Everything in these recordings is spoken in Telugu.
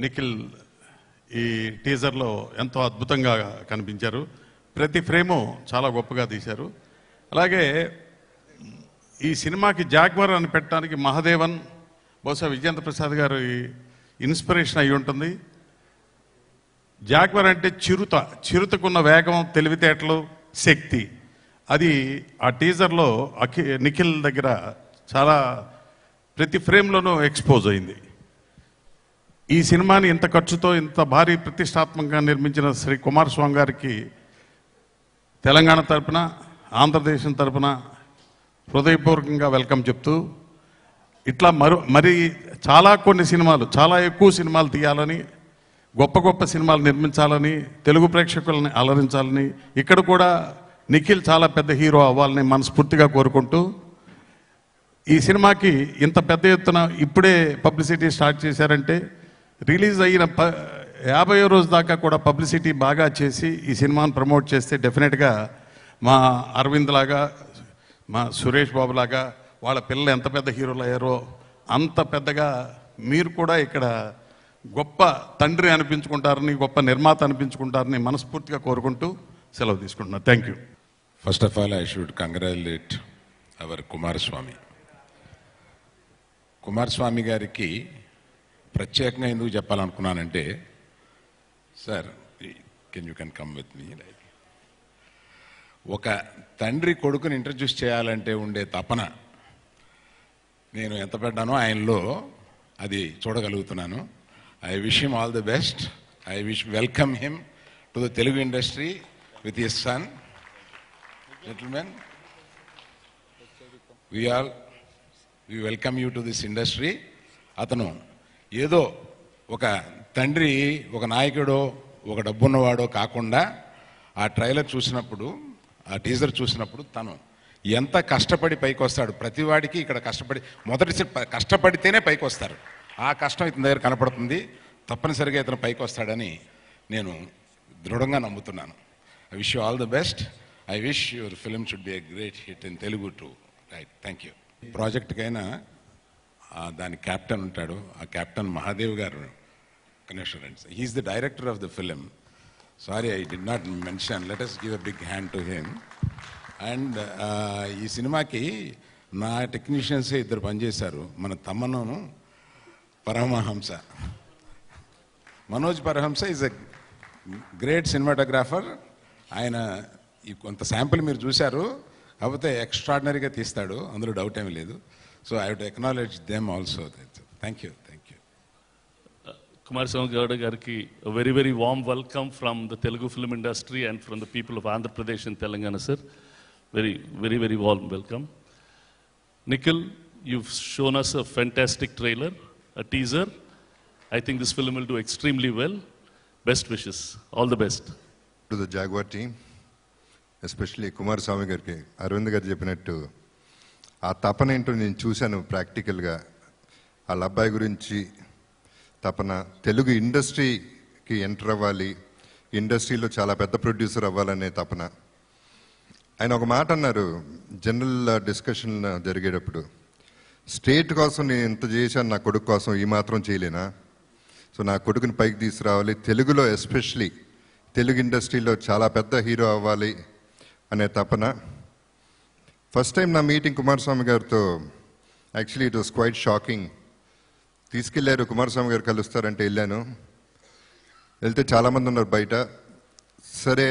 నిఖిల్ ఈ టీజర్లో ఎంతో అద్భుతంగా కనిపించారు. ప్రతి ఫ్రేము చాలా గొప్పగా తీశారు. అలాగే ఈ సినిమాకి జాగ్వర్ అని పెట్టడానికి మహాదేవన్ బహుశా విజేంద్ర ప్రసాద్ గారు ఇన్స్పిరేషన్ అయి ఉంటుంది. జాగ్వర్ అంటే చిరుతకున్న వేగం, తెలివితేటలు, శక్తి. అది ఆ టీజర్లో నిఖిల్ దగ్గర చాలా ప్రతి ఫ్రేమ్లోనూ ఎక్స్పోజ్ అయింది. ఈ సినిమాని ఇంత ఖర్చుతో ఇంత భారీ ప్రతిష్టాత్మకంగా నిర్మించిన శ్రీ కుమారస్వామి గారికి తెలంగాణ తరపున, ఆంధ్రదేశం తరపున హృదయపూర్వకంగా వెల్కమ్ చెప్తూ, ఇట్లా మరి కొన్ని సినిమాలు, చాలా ఎక్కువ సినిమాలు తీయాలని, గొప్ప గొప్ప సినిమాలు నిర్మించాలని, తెలుగు ప్రేక్షకులని అలరించాలని, ఇక్కడ కూడా నిఖిల్ చాలా పెద్ద హీరో అవ్వాలని మనస్ఫూర్తిగా కోరుకుంటూ, ఈ సినిమాకి ఇంత పెద్ద ఎత్తున ఇప్పుడే పబ్లిసిటీ స్టార్ట్ చేశారంటే, రిలీజ్ అయిన 50వ రోజు దాకా కూడా పబ్లిసిటీ బాగా చేసి ఈ సినిమాను ప్రమోట్ చేస్తే డెఫినెట్గా మా అరవింద్ లాగా, మా సురేష్ బాబు లాగా వాళ్ళ పిల్లలు ఎంత పెద్ద హీరోలు అయ్యారో అంత పెద్దగా మీరు కూడా ఇక్కడ గొప్ప తండ్రి అనిపించుకుంటారని, గొప్ప నిర్మాత అనిపించుకుంటారని మనస్ఫూర్తిగా కోరుకుంటూ సెలవు తీసుకుంటున్నాను. Thank you. First of all I should congratulate our Kumaraswamy గారికి ప్రత్యేకంగా ఎందుకు చెప్పాలనుకున్నానంటే, sir you can come with me. ఒక తండ్రి కొడుకుని ఇంట్రడ్యూస్ చేయాలంటే ఉండే తపన నేను ఎంత పడ్డానో ఆయనలో అది చూడగలుగుతున్నాను. I wish him all the best. I wish welcome him to the Telugu industry with his son. Gentlemen, we welcome you to this industry. అతను ఏదో ఒక తండ్రి, ఒక నాయకుడో, ఒక డబ్బున్నవాడో కాకుండా ఆ ట్రైలర్ చూసినప్పుడు, ఆ టీజర్ చూసినప్పుడు తను ఎంత కష్టపడి పైకి వస్తాడు. ప్రతివాడికి ఇక్కడ కష్టపడితేనే పైకి వస్తారు. ఆ కష్టం ఇతని దగ్గర కనపడుతుంది. తప్పనిసరిగా ఇతను పైకి వస్తాడని నేను దృఢంగా నమ్ముతున్నాను. I wish you all the best. I wish your film should be a great hit in Telugu too. Right, thank you. ప్రాజెక్ట్కైనా దాని క్యాప్టెన్ ఉంటాడు. ఆ క్యాప్టెన్ మహాదేవ్ గారు connection. He's the director of the film. Sorry, I did not mention. Let us give a big hand to him. And ఈ సినిమాకి నా టెక్నీషియన్సే ఇద్దరు పనిచేశారు. మన తమ్మను Paramahamsa, Manoj Paramahamsa is a great cinematographer. ఆయన కొంత శాంపుల్ మీరు చూశారు, కాకపోతే ఎక్స్ట్రాడినరీగా తీస్తాడు, అందులో డౌట్ ఏమీ లేదు. So I would acknowledge them also. Thank you. Kumaraswamy Gowda gariki a very, very warm welcome from the Telugu film industry and from the people of Andhra Pradesh and Telangana, sir. Very, very, very warm welcome. Nikhil, you've shown us a fantastic trailer, a teaser. I think this film will do extremely well. Best wishes. All the best. To the Jaguar team, especially Kumaraswamy gariki, Arvind garu cheppinattu aa tapana ento nenu chusanu practical ga. Aa abbayi gurinchi తపన, తెలుగు ఇండస్ట్రీకి ఎంటర్ అవ్వాలి, ఇండస్ట్రీలో చాలా పెద్ద ప్రొడ్యూసర్ అవ్వాలనే తపన. ఆయన ఒక మాట అన్నారు జనరల్ డిస్కషన్ జరిగేటప్పుడు, స్టేట్ కోసం నేను ఇంత చేశాను, నా కొడుకు కోసం ఈ మాత్రం చేయలేనా? సో నా కొడుకుని పైకి తీసుకురావాలి, తెలుగులో ఎస్పెషలీ తెలుగు ఇండస్ట్రీలో చాలా పెద్ద హీరో అవ్వాలి అనే తపన. ఫస్ట్ టైం నా మీటింగ్ కుమారస్వామి గారితో, actually it was quite shocking. తీసుకెళ్ళారు, కుమారస్వామి గారు కలుస్తారంటే వెళ్ళాను. వెళ్తే చాలామంది ఉన్నారు బయట. సరే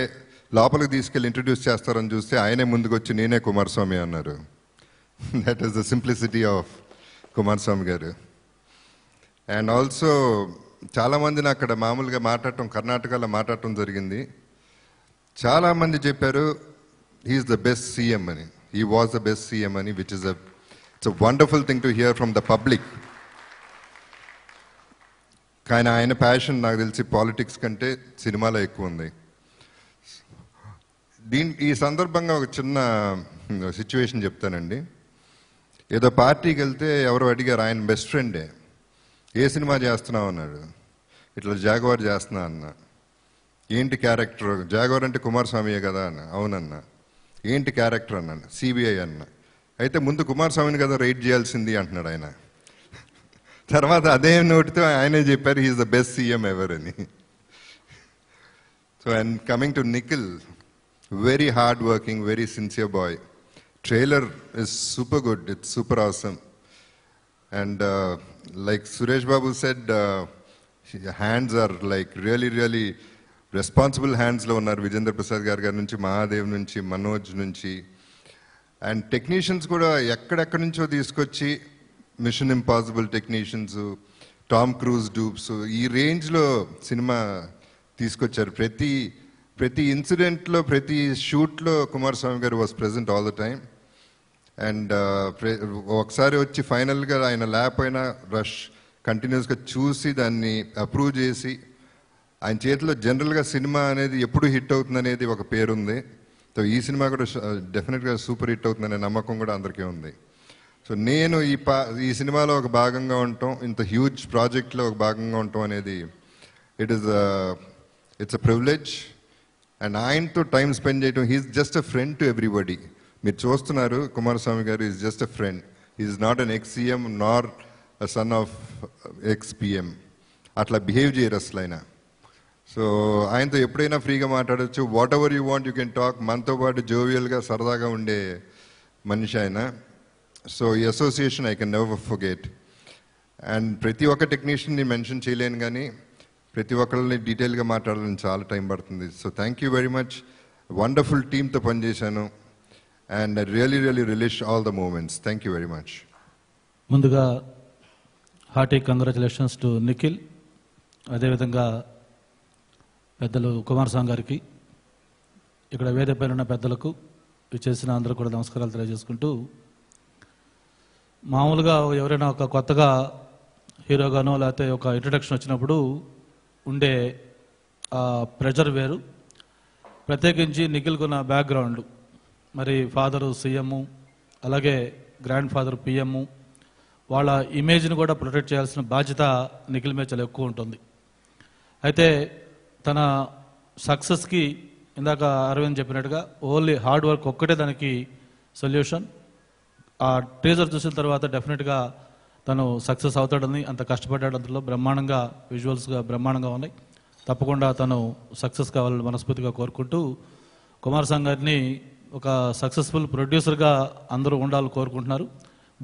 లోపలికి తీసుకెళ్ళి ఇంట్రడ్యూస్ చేస్తారని చూస్తే ఆయనే ముందుకు వచ్చి నేనే కుమారస్వామి అన్నారు. That is the simplicity of Kumaraswamy గారు. అండ్ ఆల్సో చాలామందిని అక్కడ మామూలుగా మాట్లాడటం, కర్ణాటకలో మాట్లాడటం జరిగింది. చాలామంది చెప్పారు హీఈస్ ద బెస్ట్ సీఎం అని, he was the best CM అని, which is it's a wonderful thing to hear from the public. కానీ ఆయన ప్యాషన్ నాకు తెలిసి పాలిటిక్స్ కంటే సినిమాలో ఎక్కువ ఉంది. ఈ సందర్భంగా ఒక చిన్న సిచ్యువేషన్ చెప్తానండి. ఏదో పార్టీకి వెళ్తే ఎవరో అడిగారు, ఆయన బెస్ట్ ఫ్రెండే, ఏ సినిమా చేస్తున్నావు అన్నాడు. ఇట్లా జాగ్వార్ చేస్తున్నా అన్న. ఏంటి క్యారెక్టర్? జాగ్వార్ అంటే కుమారస్వామియే కదా అన్న. అవునన్నా. ఏంటి క్యారెక్టర్ అన్నాను. సిబిఐ అన్న. అయితే ముందు కుమారస్వామిని కదా రైడ్ చేయాల్సింది అంటున్నాడు ఆయన. తర్వాత అదే నోటితో ఆయనే చెప్పారు he's the best CM ever అని. So and coming to Nikhil, very hard working, very sincere boy. Trailer is super good, it's super awesome. And like Suresh Babu said, hands are like really responsible hands lo unnaru. Vijayendra Prasad garu nunchi, Mahadev nunchi, Manoj nunchi, and technicians kuda ekkadekka nuncho teeskochi, Mission Impossible technicians, Tom Cruise dupes, ee range lo cinema teeskocharu. Prati incident lo, prati shoot lo Kumaraswamy garu was present all the time. And ఒకసారి వచ్చి ఫైనల్గా ఆయన లేకపోయినా రష్ కంటిన్యూస్గా చూసి దాన్ని అప్రూవ్ చేసి, ఆయన చేతిలో జనరల్గా సినిమా అనేది ఎప్పుడు హిట్ అవుతుంది అనేది ఒక పేరుంది. సో ఈ సినిమా కూడా డెఫినెట్గా సూపర్ హిట్ అవుతుందనే నమ్మకం కూడా అందరికీ ఉంది. సో నేను ఈ సినిమాలో ఒక భాగంగా ఉండటం, ఇంత హ్యూజ్ ప్రాజెక్ట్లో ఒక భాగంగా ఉండటం అనేది ఇట్స్ అ ప్రివిలేజ్. అండ్ ఆయనతో టైం స్పెండ్ చేయడం, he's just a friend to everybody. మీరు చూస్తున్నారు Kumaraswamy garu is just a friend, is not an ex CM nor a son of ex PM. అట్లా బిహేవ్ చేయరు అసలు ఆయన. సో ఆయనతో ఎప్పుడైనా ఫ్రీగా మాట్లాడచ్చు, whatever you want you can talk. మనతో పాటు జోవియల్గా సరదాగా ఉండే మనిషి ఆయన. సో ఈ association I can never forget. And ప్రతి ఒక్క టెక్నీషియన్ని మెన్షన్ చేయలేను, కానీ ప్రతి ఒక్కరిని డీటెయిల్గా మాట్లాడాలని చాలా టైం పడుతుంది. So thank you very much. Wonderful టీమ్తో పనిచేశాను. And I really relish all the moments. Thank you very much. ముందుగా హార్టీ కంగ్రాచులేషన్స్ టు నిఖిల్. అదేవిధంగా పెద్దలు కుమారస్వామి గారికి, ఇక్కడ వేదికపైన ఉన్న పెద్దలకు, చేసిన అందరూ కూడా నమస్కారాలు తెలియజేసుకుంటూ, మామూలుగా ఎవరైనా ఒక కొత్తగా హీరోగానో లేకపోతే ఒక ఇంట్రడక్షన్ వచ్చినప్పుడు ఉండే ప్రెజర్ వేరు. ప్రత్యేకించి నిఖిల్కున్న బ్యాక్గ్రౌండ్, మరి ఫాదరు సీఎం, అలాగే గ్రాండ్ ఫాదర్ పిఎం, వాళ్ళ ఇమేజ్ని కూడా ప్రొటెక్ట్ చేయాల్సిన బాధ్యత నిఖిల్ మీద చాలా ఎక్కువ ఉంటుంది. అయితే తన సక్సెస్కి ఇందాక అరవింద్ చెప్పినట్టుగా ఓన్లీ హార్డ్ వర్క్ ఒక్కటే దానికి సొల్యూషన్. ఆ టీజర్ చూసిన తర్వాత డెఫినెట్గా తను సక్సెస్ అవుతాడని, అంత కష్టపడ్డాడు, అందులో బ్రహ్మాండంగా విజువల్స్గా బ్రహ్మాండంగా ఉన్నాయి. తప్పకుండా తను సక్సెస్ కావాలని మనస్ఫూర్తిగా కోరుకుంటూ, కుమారస్వామి గారిని ఒక సక్సెస్ఫుల్ ప్రొడ్యూసర్గా అందరూ ఉండాలని కోరుకుంటున్నారు.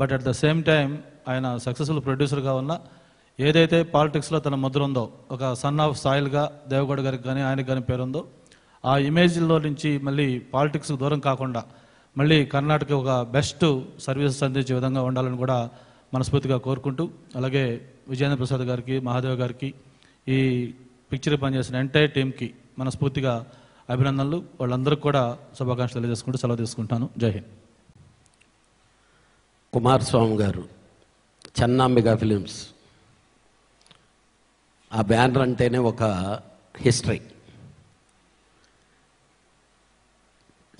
But at the same time ఆయన సక్సెస్ఫుల్ ప్రొడ్యూసర్గా ఉన్న ఏదైతే పాలిటిక్స్లో తన ముద్ర ఉందో, ఒక సన్ ఆఫ్ సాయిల్గా దేవగౌడ గారికి కానీ ఆయనకి కానీ పేరుందో, ఆ ఇమేజ్లో నుంచి మళ్ళీ పాలిటిక్స్కి దూరం కాకుండా మళ్ళీ కర్ణాటక ఒక బెస్ట్ సర్వీసెస్ అందించే విధంగా ఉండాలని కూడా మనస్ఫూర్తిగా కోరుకుంటూ, అలాగే విజయేంద్ర ప్రసాద్ గారికి, మహాదేవ్ గారికి, ఈ పిక్చర్ పనిచేసిన ఎంటైర్ టీంకి మనస్ఫూర్తిగా అభినందనలు. వాళ్ళందరికీ కూడా శుభాకాంక్షలు తెలియజేసుకుంటూ సెలవు తీసుకుంటాను. జై హింద్. కుమారస్వామి గారు, చెన్నాంబిక ఫిలిమ్స్, ఆ బ్యానర్ అంటేనే ఒక హిస్టరీ.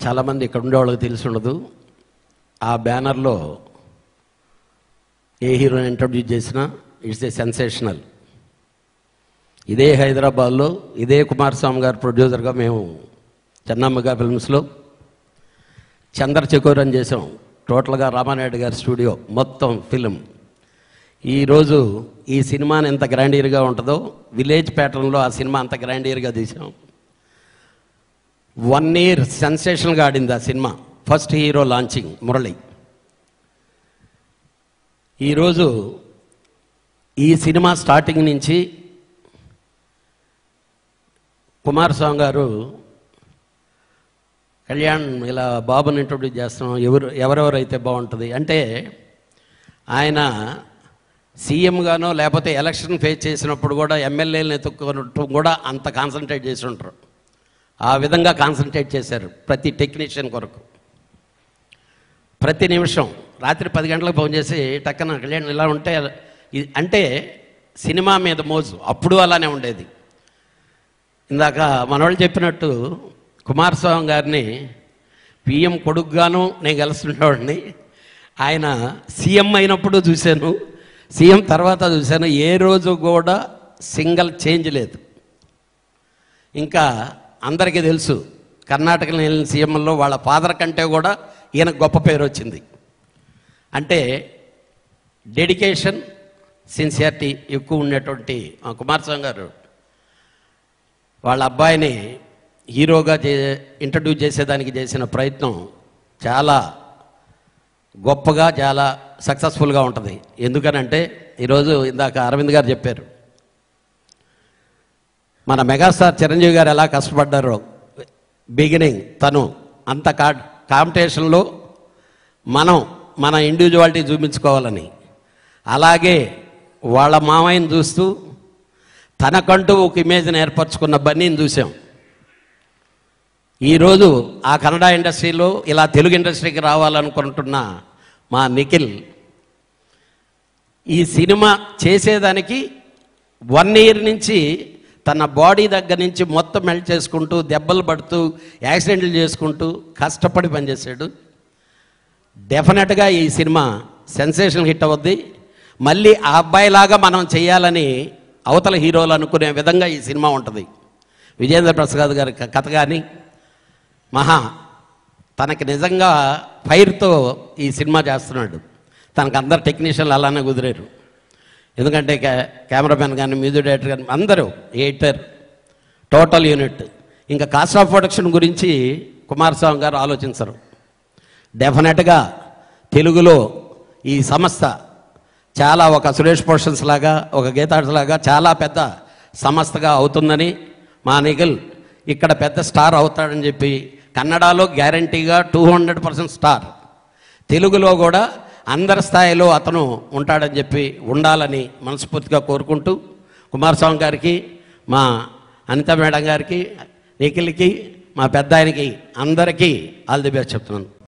చాలామంది ఇక్కడ ఉండే వాళ్ళకి తెలిసి ఉండదు, ఆ బ్యానర్లో ఏ హీరోని ఇంట్రడ్యూస్ చేసినా ఇట్స్ ఏ సెన్సేషనల్. ఇదే హైదరాబాద్లో ఇదే కుమారస్వామి గారు ప్రొడ్యూసర్గా మేము చెన్నాంబిక ఫిల్మ్స్లో చంద్రచకోర్ అని చేసాం. టోటల్గా రామానాయుడు గారి స్టూడియో మొత్తం ఫిలిం. ఈరోజు ఈ సినిమాని ఎంత గ్రాండియర్గా ఉంటుందో విలేజ్ ప్యాటర్న్లో ఆ సినిమా అంత గ్రాండియర్గా తీసాం. 1 year సెన్సేషన్గా ఆడింది ఆ cinema. First hero launching Murali. ఈరోజు ఈ సినిమా స్టార్టింగ్ నుంచి కుమారస్వామి గారు కళ్యాణ్ ఇలా బాబుని ఇంట్రొడ్యూస్ చేస్తున్నాం, ఎవరెవరైతే బాగుంటుంది అంటే, ఆయన సీఎంగానో లేకపోతే ఎలక్షన్ ఫేస్ చేసినప్పుడు కూడా ఎమ్మెల్యేలను ఎత్తుక్కోవటం కూడా అంత కాన్సన్ట్రేట్ చేసి ఉంటారు. ఆ విధంగా కాన్సన్ట్రేట్ చేశారు ప్రతి టెక్నీషియన్ కొరకు. ప్రతి నిమిషం రాత్రి 10 గంటలకు ఫోన్ చేసి టక్కన కళ్యాణ్ ఇలా ఉంటే అంటే సినిమా మీద మోజు అప్పుడు అలానే ఉండేది. ఇందాక మనవాళ్ళు చెప్పినట్టు కుమారస్వామి గారిని పిఎం కొడుకుగాను నేను కలుస్తుండేవాడిని. ఆయన సీఎం అయినప్పుడు చూశాను, సీఎం తర్వాత చూశాను. ఏ రోజు కూడా సింగిల్ చేంజ్ లేదు. ఇంకా అందరికీ తెలుసు కర్ణాటకలో వెళ్ళిన సీఎంలో వాళ్ళ ఫాదర్ కంటే కూడా ఈయనకు గొప్ప పేరు వచ్చింది. అంటే డెడికేషన్, సిన్సియారిటీ ఎక్కువ ఉండేటువంటి మా కుమారస్వామి గారు వాళ్ళ అబ్బాయిని హీరోగా ఇంట్రడ్యూస్ చేసేదానికి చేసిన ప్రయత్నం చాలా గొప్పగా చాలా సక్సెస్ఫుల్గా ఉంటుంది. ఎందుకనంటే ఈరోజు ఇందాక అరవింద్ గారు చెప్పారు, మన మెగాస్టార్ చిరంజీవి గారు ఎలా కష్టపడ్డారో బిగినింగ్ తను అంత కాంపిటీషన్లో మనం మన ఇండివిజువాలిటీ చూపించుకోవాలని, అలాగే వాళ్ళ మామయ్యని చూస్తూ తనకంటూ ఒక ఇమేజ్ని ఏర్పరచుకున్న బన్నీని చూసాం. ఈరోజు ఆ కన్నడ ఇండస్ట్రీలో ఇలా తెలుగు ఇండస్ట్రీకి రావాలనుకుంటున్న మా నిఖిల్ ఈ సినిమా చేసేదానికి 1 year నుంచి తన బాడీ దగ్గర నుంచి మొత్తం మెల్ట్ చేసుకుంటూ దెబ్బలు పడుతూ యాక్సిడెంట్లు చేసుకుంటూ కష్టపడి పనిచేశాడు. డెఫినెట్గా ఈ సినిమా సెన్సేషనల్ హిట్ అవుద్ది. మళ్ళీ ఆ అబ్బాయిలాగా మనం చేయాలని అవతల హీరోలు అనుకునే విధంగా ఈ సినిమా ఉంటుంది. విజేంద్ర ప్రసాద్ గారి కథ కానీ తనకి నిజంగా ఫైర్తో ఈ సినిమా చేస్తున్నాడు. తనకు అందరు టెక్నీషియన్లు అలానే కుదిరారు. ఎందుకంటే కెమెరామెన్ కానీ మ్యూజిక్ డైరెక్టర్ కానీ అందరూ ఎడిటర్ టోటల్ యూనిట్. ఇంకా కాస్ట్ ఆఫ్ ప్రొడక్షన్ గురించి కుమారస్వామి గారు ఆలోచించరు. డెఫినెట్గా తెలుగులో ఈ సంస్థ చాలా ఒక సురేష్ ప్రొడక్షన్స్ లాగా ఒక గీతార్ట్స్ లాగా చాలా పెద్ద సంస్థగా అవుతుందని, మా నిఖిల్ ఇక్కడ పెద్ద స్టార్ అవుతాడని చెప్పి కన్నడలో గ్యారంటీగా 200% స్టార్, తెలుగులో కూడా అందరి స్థాయిలో అతను ఉంటాడని చెప్పి ఉండాలని మనస్ఫూర్తిగా కోరుకుంటూ కుమారస్వామి గారికి, మా అనిత మేడం గారికి, నిఖిల్కి, మా పెద్ద ఆయనకి అందరికీ ఆల్ ది బెస్ట్ చెప్తున్నాను.